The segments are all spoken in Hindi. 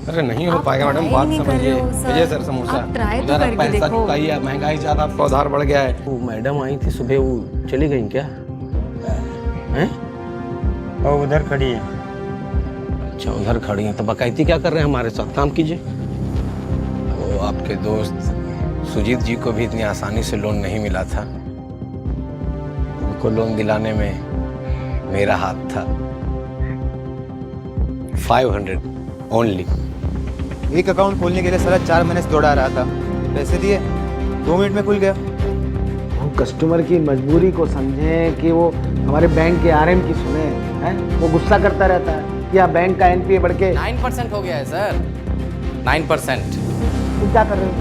अरे नहीं हो पाएगा मैडम, बात समझिए। लीजिए सर समोसा। उधर पैसा चुकाइए, अब महंगाई ज़्यादा, आपका उधार बढ़ गया है। वो मैडम आई थी सुबह, वो चली गई क्या? हैं? और उधर खड़ी है। अच्छा उधर खड़ी हैं, तो बकायती क्या कर रहे हैं हमारे साथ? काम कीजिए। वो आपके दोस्त सुजीत जी को भी इतनी आसानी से लोन नहीं मिला था। उनको लोन दिलाने में मेरा हाथ था। 500 ओनली। एक अकाउंट खोलने के लिए साला 4 महीने से दौड़ा रहा था, पैसे दिए 2 मिनट में खुल गया। हम कस्टमर की मजबूरी को समझें कि वो हमारे बैंक के आरएम की सुने हैं। वो गुस्सा करता रहता है कि बैंक का एनपीए बढ़ के 9% हो गया है सर, 9%। तुम क्या कर रहे हो?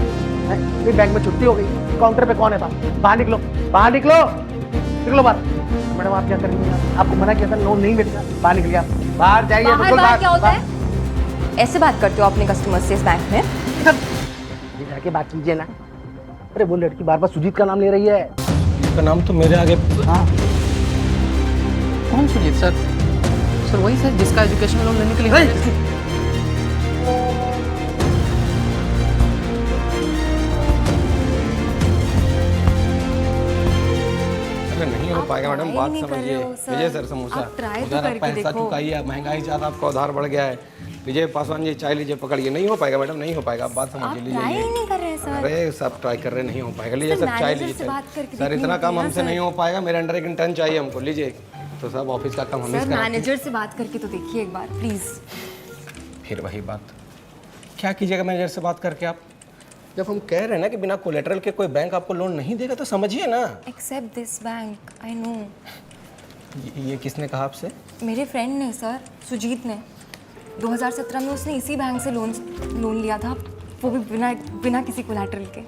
मेरी बैंक में छुट्टी हो गई, काउंटर पे कौन है? बाहर निकलो, बाहर निकलो, निकलो बाहर। मैडम आप क्या कर रही हैं? आपको मना किया था लोन नहीं मिलेगा, बाहर निकलिए आप, बाहर जाइए। बाहर क्या होता है? ऐसे बात करते हो अपने कस्टमर से इस बैंक में? जाके बात कीजिए ना। अरे वो लड़की बार बार सुजीत का नाम ले रही है। इसका नाम तो मेरे आगे। हाँ कौन सुजीत सर? सर वही सर जिसका एजुकेशन लोन लेने के लिए नहीं हो पाएगा मैडम, बात समझिए। लीजिए सर समोसा। उधर पैसा चुकाइए, महंगाई ज़्यादा, आपका उधार बढ़ गया है। लीजिए पासवान जी चाय लीजिए, पकड़िए। नहीं हो पाएगा मैडम, नहीं हो पाएगा, आप बात समझिए। लीजिए नहीं कर रहे सर। अरे सब ट्राई कर रहे, नहीं हो पाएगा। लीजिए सर चाय लीजिए। सर इतना काम हमसे नहीं हो पाएगा, मेरे अंडर एक इंटर्न चाहिए हमको। लीजिए तो सब ऑफिस का काम हम ही मैनेजर से बात करके तो देखिए एक बार प्लीज। फिर वही बात, क्या कीजिएगा मैनेजर से बात करके आप? जब हम कह रहे हैं ना कि बिना कोलेटरल के कोई बैंक आपको लोन नहीं देगा तो समझिए ना। Except this bank, I know. ये किसने कहा आपसे? मेरे फ्रेंड ने सर, सुजीत ने। 2017 में उसने इसी बैंक से लोन लिया था, वो भी बिना किसी कोलेटरल के।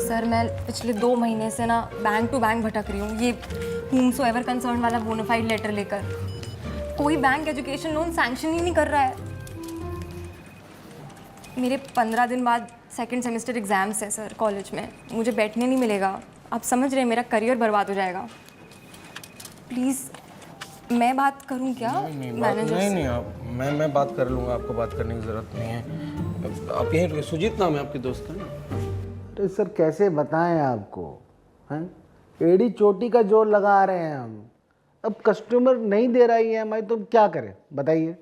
सर मैं पिछले 2 महीने से ना बैंक टू बैंक भटक रही हूँ, ये whomsoever concerned वाला बोनाफाइड लेटर लेकर। कोई बैंक एजुकेशन लोन सैंक्शन ही नहीं कर रहा है। मेरे 15 दिन बाद सेकंड सेमेस्टर एग्जाम्स है सर कॉलेज में, मुझे बैठने नहीं मिलेगा। आप समझ रहे हैं मेरा करियर बर्बाद हो जाएगा। प्लीज़ मैं बात करूं क्या मैनेजर से? नहीं आप, मैं बात कर लूँगा, आपको बात करने की ज़रूरत नहीं है। आप यहीं, सुजीत नाम है आपके दोस्त का ना? तो सर कैसे बताएं आपको, हैं? एड़ी चोटी का जोर लगा रहे हैं हम। अब कस्टमर नहीं दे रहा है EMI तो क्या करें बताइए?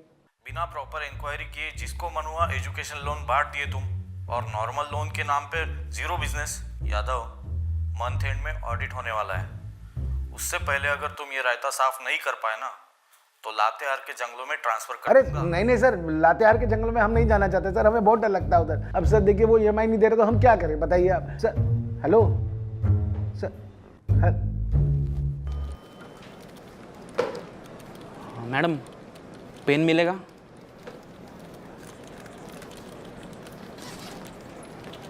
बिना प्रॉपर इंक्वायरी किए जिसको मन हुआ एजुकेशन लोन बांट दिए तुम, और नॉर्मल लोन के नाम पे zero business. Yadav, month and में ऑडिट होने वाला है, उससे पहले अगर तुम ये रायता साफ नहीं कर पाए ना तो लातेहार के जंगलों में ट्रांसफर कर अरे दूंगा। नहीं सर, लातेहार के जंगलों में हम नहीं जाना चाहते सर, हमें बहुत डर लगता है उधर। अब सर देखिए वो EMI नहीं दे रहे तो हम क्या करें बताइए आप? Sir hello sir, madam pen मिलेगा?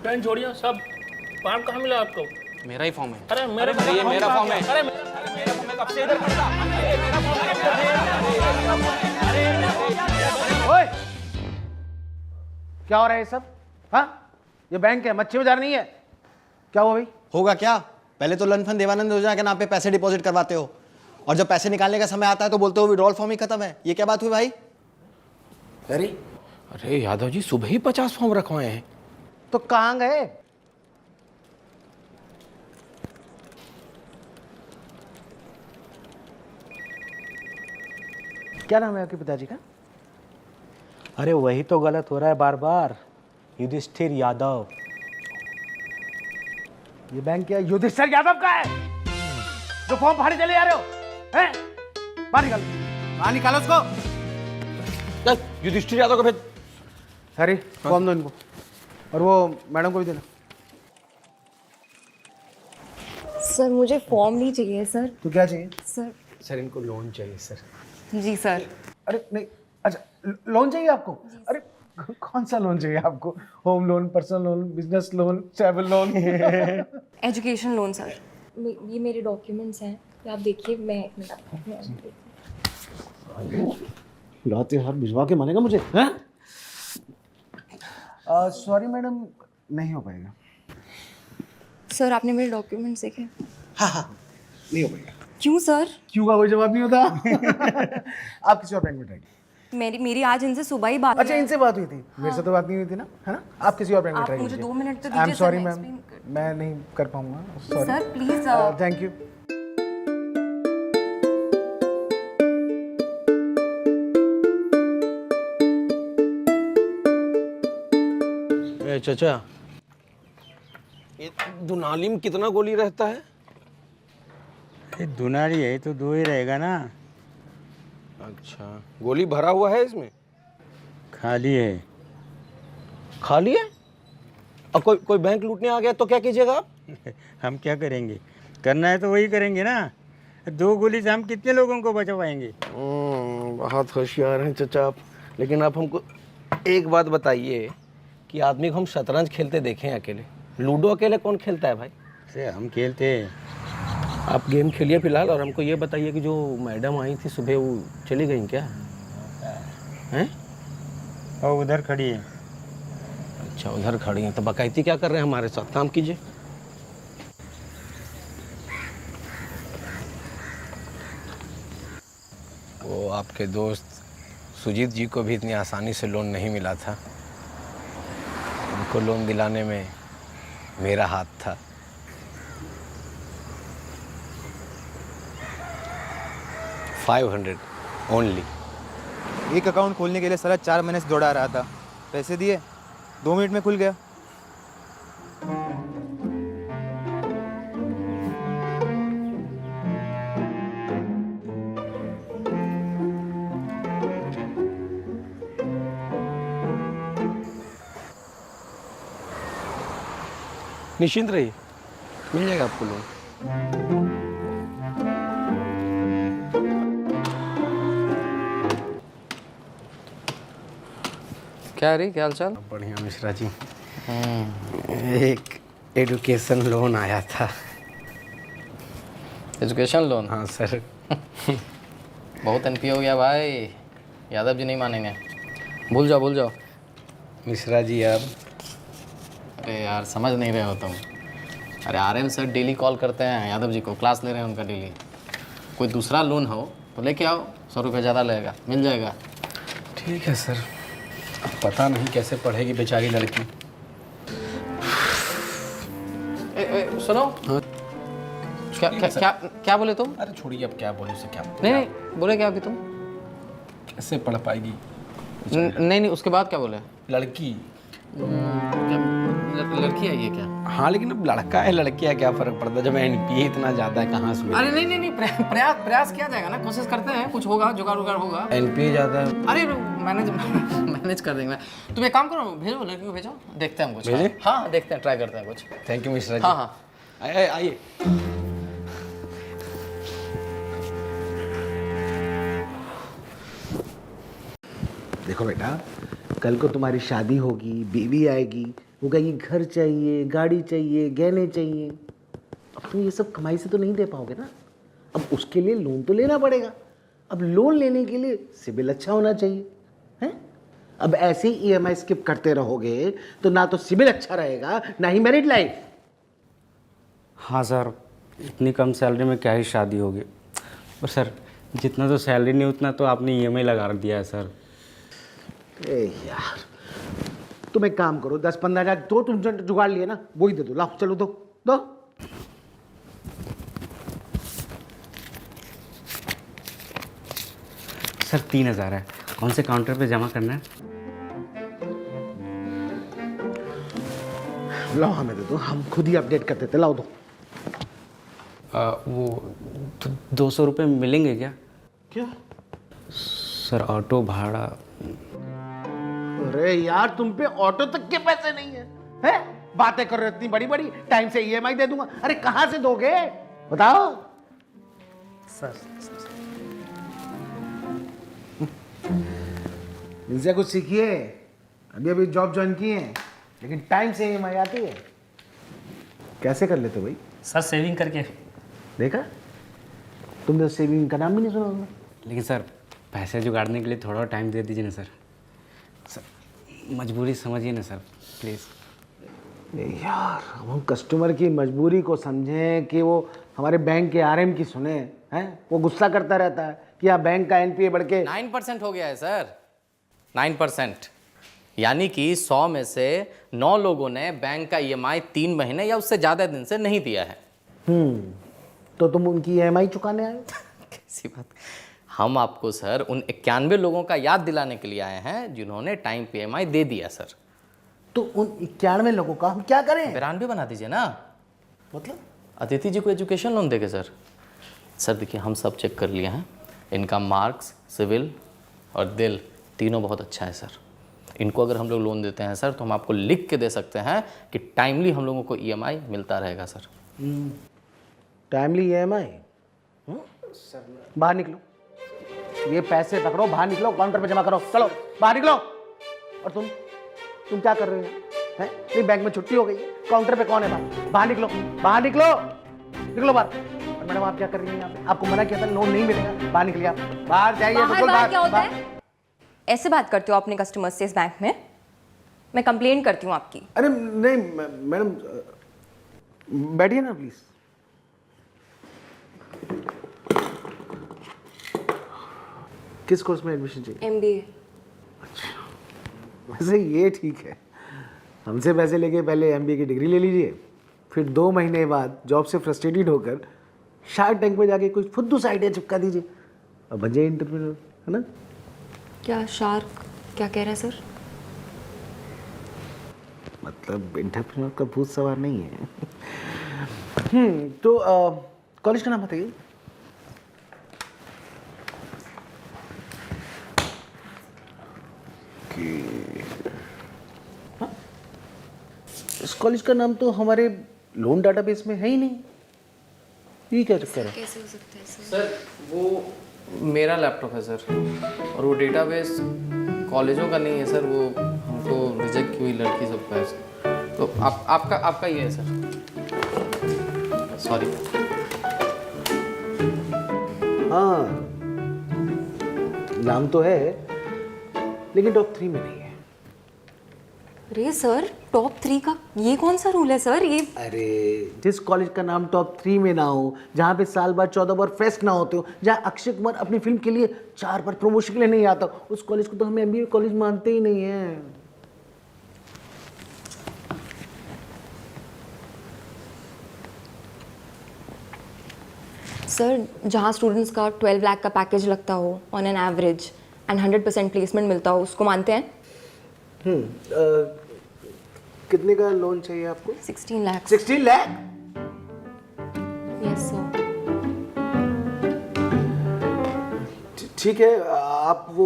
पेन छोड़िए सब। फॉर्म कहाँ मिला आपको? मेरा ही फॉर्म है। अरे ये मेरा फॉर्म है। अरे मेरा फॉर्म है, कब से इधर खड़ा? अरे मेरा फॉर्म है। ओए क्या हो रहा है ये सब? हाँ ये बैंक है, मच्छी बाजार नहीं है। क्या हुआ भाई? होगा क्या? पहले तो लनफन देवानंद योजना के नाम पे पैसे डिपॉजिट करवाते हो, और जब पैसे निकालने का समय आता है तो बोलते हो विड्रॉल फॉर्म ही खत्म है। ये क्या बात हुई भाई? अरे यादव जी सुबह ही 50 फॉर्म रखवाए हैं। तो कहाँ गए? क्या नाम है आपके पिताजी का? अरे वही तो गलत हो रहा है बार बार, युधिष्ठिर यादव। ये बैंक क्या युधिष्ठिर यादव का है जो फॉर्म फाड़े चले जा रहे हो? हैं? बाहर निकालो, बाहर निकालो उसको। युधिष्ठिर यादव को भेज। अरे फॉर्म दो इनको, और वो मैडम को भी देना। सर मुझे फॉर्म नहीं चाहिए सर। तो क्या चाहिए? सर इनको लोन चाहिए सर। जी सर। अरे नहीं, अच्छा लोन चाहिए आपको? अरे कौन सा लोन चाहिए आपको? Home loan, personal loan, business loan, travel loan? Education loan sir. ये मेरे डॉक्यूमेंट्स हैं, आप देखिए। मैं एक मिनट लाते यार भिजवा के मानेगा मुझे? हैं? सॉरी मैडम, नहीं हो पाएगा। सर आपने मेरे डॉक्यूमेंट्स देखे? हाँ नहीं हो पाएगा। क्यों सर? क्यों का कोई जवाब नहीं होता। आप किसी और बैंक में ट्राई कीजिए। मेरी आज इनसे सुबह ही बात अच्छा, हुई है। इनसे बात हुई थी, मेरे से तो बात नहीं हुई थी ना, है ना? आप किसी और बैंक में आप ट्राई मुझे कीजिए। 2 मिनट तो आई एम दीजिए सॉरी सर, मैं मैम, explain मैं नहीं कर पाऊंगा, sorry sir please thank you. ए चाचा, ये दुनाली में कितना गोली रहता है? ये दुनारी है तो 2 ही रहेगा ना। अच्छा, गोली भरा हुआ है इसमें? खाली है। खाली है? और कोई बैंक लूटने आ गया तो क्या कीजिएगा आप? हम क्या करेंगे? करना है तो वही करेंगे ना। 2 गोली से हम कितने लोगों को बचा पाएंगे? बहुत होशियार हैं चाचा आप। लेकिन आप हमको एक बात बताइए कि आदमी को हम शतरंज खेलते देखें अकेले, लूडो अकेले कौन खेलता है भाई? से हम खेलते हैं। आप गेम खेलिए फिलहाल, और हमको ये बताइए कि जो मैडम आई थी सुबह वो चली गई क्या? हैं? और उधर खड़ी है। अच्छा, उधर खड़ी हैं तो बकायती क्या कर रहे हैं हमारे साथ? काम कीजिए। वो आपके दोस्त सुजीत जी को भी इतनी आसानी से लोन नहीं मिला था। उनको लोन दिलाने में मेरा हाथ था। $500 ओनली। एक अकाउंट खोलने के लिए साला 4 महीने से दौड़ा रहा था, पैसे दिए 2 मिनट में खुल गया। निश्चिंत रहिए, मिल जाएगा आपको लोन। क्या रही, क्या हाल चाल? बढ़िया मिश्रा जी। एक एजुकेशन लोन आया था। Education loan? हाँ सर। बहुत एनपी हो गया भाई, यादव जी नहीं मानेंगे। भूल जाओ। मिश्रा जी अब अरे यार समझ नहीं रहे हो तुम। अरे आर्यन सर डेली कॉल करते हैं यादव जी को, क्लास ले रहे हैं उनका डेली। कोई दूसरा लोन हो तो लेके आओ, 100 रुपये ज़्यादा लगेगा, मिल जाएगा। ठीक है सर। अब पता नहीं कैसे पढ़ेगी बेचारी लड़की। सुनो। हाँ? क्या बोले तुम? अरे छोड़िए, अब क्या बोले उसे, क्या नहीं बोले क्या अभी तुम? कैसे पढ़ पाएगी नहीं उसके बाद क्या बोले? लड़की? लड़की आई है क्या? हाँ, लेकिन अब लड़का है लड़की है क्या फर्क पड़ता है? जब एनपीए इतना ज्यादा है कहाँ से? अरे नहीं प्रयास किया जाएगा ना, कोशिश करते हैं, कुछ होगा, जुगाड़ होगा। एनपीए ज्यादा है। अरे मैनेज कर देंगे। तुम एक काम करो, भेजो लड़की को, भेजो, देखते हैं हम कुछ। भेजें? हाँ देखते हैं, ट्राई करते हैं कुछ। Thank you Mishra ji. हाँ आइए। देखो बेटा, कल को तुम्हारी शादी होगी, बीवी आएगी, वो कहेगी घर चाहिए, गाड़ी चाहिए, गहने चाहिए। अब तुम ये सब कमाई से तो नहीं दे पाओगे ना। अब उसके लिए लोन तो लेना पड़ेगा। अब लोन लेने के लिए सिबिल अच्छा होना चाहिए, हैं? अब ऐसे ही EMI स्किप करते रहोगे तो ना तो सिबिल अच्छा रहेगा, ना ही मैरिड लाइफ। हाँ सर, इतनी कम सैलरी में क्या ही शादी होगी। और सर जितना तो सैलरी नहीं उतना तो आपने EMI लगा दिया है सर। ए यार, तुम एक काम करो, 10-15 हज़ार तो तुम जुगाड़ लिए ना, वो ही दे दो। लाओ, चलो दो। सर 3,000 है, कौन से काउंटर पे जमा करना है? लाओ, हमें दे दो, हम खुद ही अपडेट कर देते। लाओ दो। वो 200 रुपये मिलेंगे क्या? क्या? सर ऑटो भाड़ा। अरे यार, तुम पे ऑटो तक के पैसे नहीं है, हैं? बातें कर रहे हो इतनी बड़ी, टाइम से EMI दे दूंगा। अरे कहां से दोगे, बताओ। सर इनसे कुछ सीखिए। अभी जॉब ज्वाइन की है, लेकिन टाइम से EMI आती है। कैसे कर लेते हो भाई? सर सेविंग करके। देखा, तुमने तो सेविंग का नाम भी नहीं सुना होगा। लेकिन सर पैसे जुगाड़ने के लिए थोड़ा टाइम दे दीजिए ना सर। मजबूरी समझिए ना सर, प्लीज़। यार, हम कस्टमर की मजबूरी को समझें कि वो हमारे बैंक के RM की सुने, हैं? वो गुस्सा करता रहता है कि यहाँ बैंक का एनपीए बढ़ के 9% हो गया है सर, 9%। यानी कि 100 में से 9 लोगों ने बैंक का ईएमआई 3 महीने या उससे ज़्यादा दिन से नहीं दिया है। तो तुम उनकी ईएमआई चुकाने आए? कैसी बात। हम आपको सर उन 91 लोगों का याद दिलाने के लिए आए हैं जिन्होंने टाइम पे ईएमआई दे दिया सर। तो उन 91 लोगों का हम क्या करें? 92 बना दीजिए ना। मतलब अदिति जी को एजुकेशन लोन देंगे सर। सर देखिए हम सब चेक कर लिए हैं, इनका मार्क्स, सिविल और दिल तीनों बहुत अच्छा है सर। इनको अगर हम लोग लोन देते हैं सर तो हम आपको लिख के दे सकते हैं कि टाइमली हम लोगों को ईएमआई मिलता रहेगा सर। Timely EMI? बाहर निकलो, ये पैसे पकड़ो, बाहर निकलो, काउंटर पे जमा करो, चलो बाहर निकलो। और तुम क्या कर रहे हो? हैं? नहीं, बैंक में छुट्टी हो गई है, काउंटर पे कौन है? बाहर बाहर निकलो, बाहर निकलो, निकलो बाहर। और मैडम आप क्या कर रही हैं यहाँ पे? आपको मना किया था लोन नहीं मिलेगा, बाहर निकलिए आप, बाहर जाइए। बिल्कुल बाहर क्या होता है? ऐसे बात करते हो अपने कस्टमर्स से इस बैंक में? मैं कंप्लेंट करती हूँ आपकी। अरे नहीं मैडम, बैठिए ना प्लीज। किस कोर्स में एडमिशन चाहिए? MBA। वैसे ये ठीक है, हमसे पैसे लेके पहले MBA की डिग्री ले लीजिए, फिर 2 महीने बाद जॉब से फ्रस्ट्रेटेड होकर शार्क टैंक पे जाके कोई फुद्दू सा आइडिया चिपका दीजिए और बन जाइए एंटरप्रेन्योर, है ना? क्या शार्क क्या कह रहा है सर? मतलब एंटरप्रेन्योर का भूत सवार नहीं है। तो कॉलेज का नाम बताइए। इस कॉलेज का नाम तो हमारे लोन डाटाबेस में है ही नहीं, ये क्या चक्कर है? कैसे हो सकता है सर? सर वो मेरा लैपटॉप है सर, और वो डेटाबेस कॉलेजों का नहीं है सर, वो हमको रिजेक्ट की हुई लड़की सबका है सर। तो आपका ये है सर, सॉरी। हाँ, नाम तो है लेकिन टॉप 3 में नहीं है। अरे सर, टॉप 3 का ये कौन सा रूल है सर? ये अरे जिस कॉलेज का नाम टॉप 3 में ना हो, जहाँ पे साल बाद 14 बार फेस्ट ना होते हो, जहाँ अक्षय कुमार अपनी फिल्म के लिए 4 बार प्रमोशन के लिए नहीं आता, उस कॉलेज को तो हम MBA कॉलेज मानते ही नहीं है। सर, जहाँ स्टूडेंट्स का 12 लाख का पैकेज लगता हो on an average and 100% placement मिलता हो, उसको मानते हैं? कितने का लोन चाहिए आपको? 16 लाख। 16 लाख? Yes sir. ठीक है, आप वो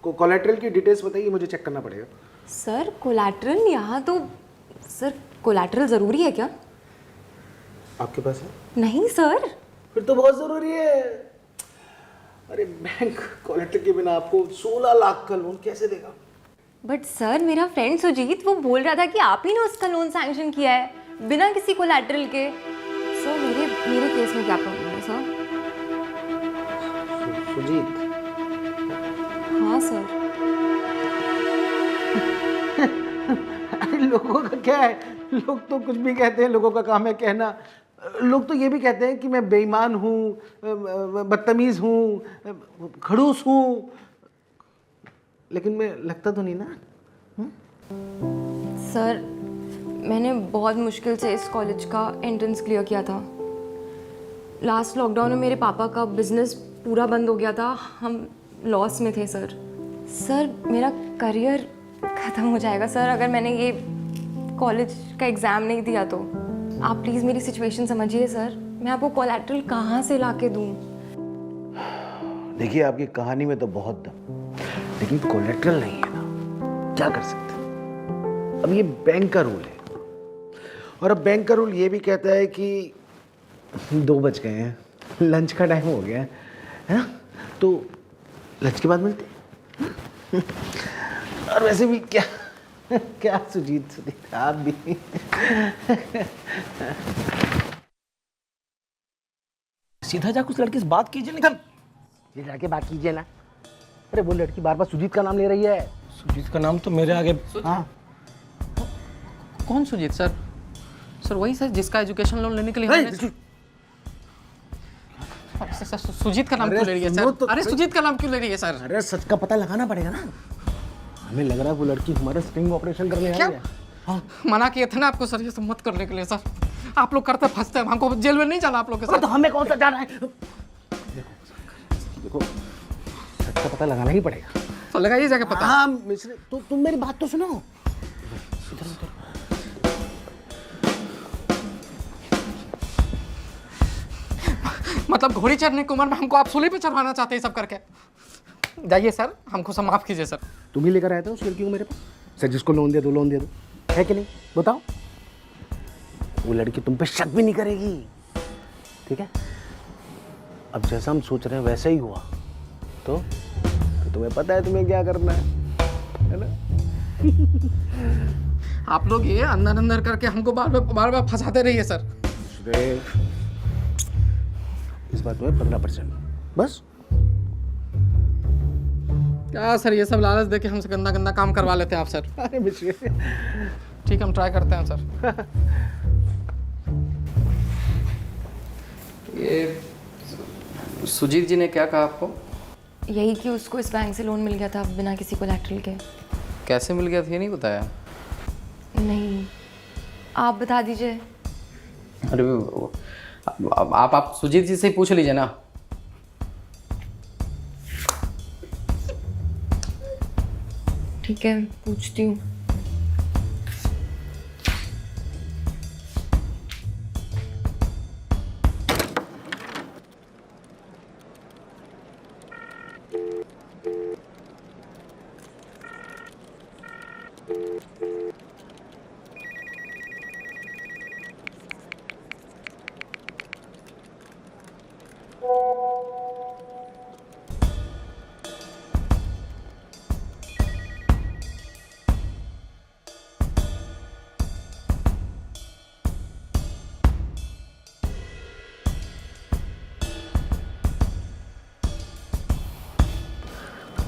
कोलैटरल की डिटेल्स बताइए, मुझे चेक करना पड़ेगा। सर कोलैटरल यहाँ तो सर कोलैटरल ज़रूरी है क्या? आपके पास है? नहीं सर। फिर तो बहुत ज़रूरी है। अरे बैंक कोलैटरल के बिना आपको 16 लाख का लोन कैसे देगा? बट सर, मेरा फ्रेंड सुजीत वो बोल रहा था कि आप ही ने उसका लोन सैंक्शन किया है बिना किसी कोलैटरल के। सर मेरे केस में क्या प्रॉब्लम है सर? सुजीत? हाँ सर। अरे लोगों का क्या है, लोग तो कुछ भी कहते हैं, लोगों का काम है कहना। लोग तो ये भी कहते हैं कि मैं बेईमान हूँ, बदतमीज़ हूँ, खड़ूस हूँ, लेकिन मैं लगता तो नहीं ना। सर मैंने बहुत मुश्किल से इस कॉलेज का एंट्रेंस क्लियर किया था। लास्ट लॉकडाउन में मेरे पापा का बिजनेस पूरा बंद हो गया था, हम लॉस में थे सर। सर मेरा करियर ख़त्म हो जाएगा सर अगर मैंने ये कॉलेज का एग्ज़ाम नहीं दिया तो। आप प्लीज़ मेरी सिचुएशन समझिए सर, मैं आपको कोलैटरल कहाँ से ला के दूँ? देखिए आपकी कहानी में तो बहुत दम, लेकिन कोलैटरल नहीं है ना, क्या कर सकते? अब ये बैंक का रूल है, और अब बैंक का रूल ये भी कहता है कि 2 बज गए हैं, लंच का टाइम हो गया है ना, तो लंच के बाद मिलते हैं। और वैसे भी क्या क्या सुजीत आप भी सीधा जाकर उस लड़की से बात कीजिए, निकल। ये लड़के बात कीजिए ना। अरे वो लड़की बार बार सुजीत का नाम ले रही है। सुजीत का नाम तो मेरे आगे। हाँ, कौन सुजीत सर? सर वही सर जिसका एजुकेशन लोन लेने के लिए हमने सुजीत का नाम क्यों ले रही है सुनो सर? तो अरे सुजीत का नाम क्यों ले रही है सर? अरे सच का पता लगाना पड़ेगा ना। हमें लग रहा है वो लड़की हमारा स्टिंग ऑपरेशन करने आई क्या? है। हाँ मना किए थे ना आपको सर ये सब मत करने के लिए सर। आप लोग करते फंसते हैं, हमको जेल में नहीं जाना आप लोग के तो साथ। हमें कौन सा जाना है? देखो सच का पता लगाना ही पड़ेगा। तो लगाइए जाके पता। हाँ मिश्र, तो तुम मेरी बात तो सुनो। इधर उधर मतलब घोड़ी चढ़ने की उम्र में हमको आप सूली पे चढ़वाना चाहते हैं सब करके। जाइए सर, हमको सब माफ कीजिए सर। तुम ही लेकर आए थे उस लड़की को मेरे पास। सर जिसको लोन दे दो है कि नहीं बताओ। वो लड़की तुम पे शक भी नहीं करेगी, ठीक है। अब जैसा हम सोच रहे हैं वैसा ही हुआ तो तुम्हें पता है तुम्हें क्या करना है ना। आप लोग ये अंदर अंदर करके हमको बार बार फंसाते रहिए सर। इस बात में 15% बस। क्या सर ये सब लालच देके हमसे गंदा गंदा काम करवा लेते हैं आप सर। अरे मिश्र, ठीक हम ट्राई करते हैं सर। ये सुजीत जी ने क्या कहा आपको? यही कि उसको इस बैंक से लोन मिल गया था बिना किसी कोलैटरल के। कैसे मिल गया था ये नहीं बताया? नहीं, आप बता दीजिए। अरे आप सुजीत जी से ही पूछ लीजिए ना। ठीक है, पूछती हूँ।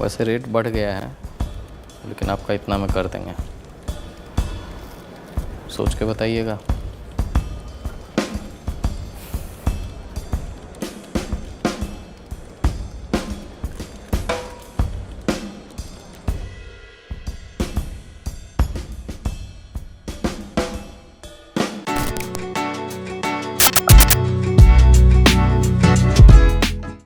वैसे रेट बढ़ गया है लेकिन आपका इतना में कर देंगे, सोच के बताइएगा।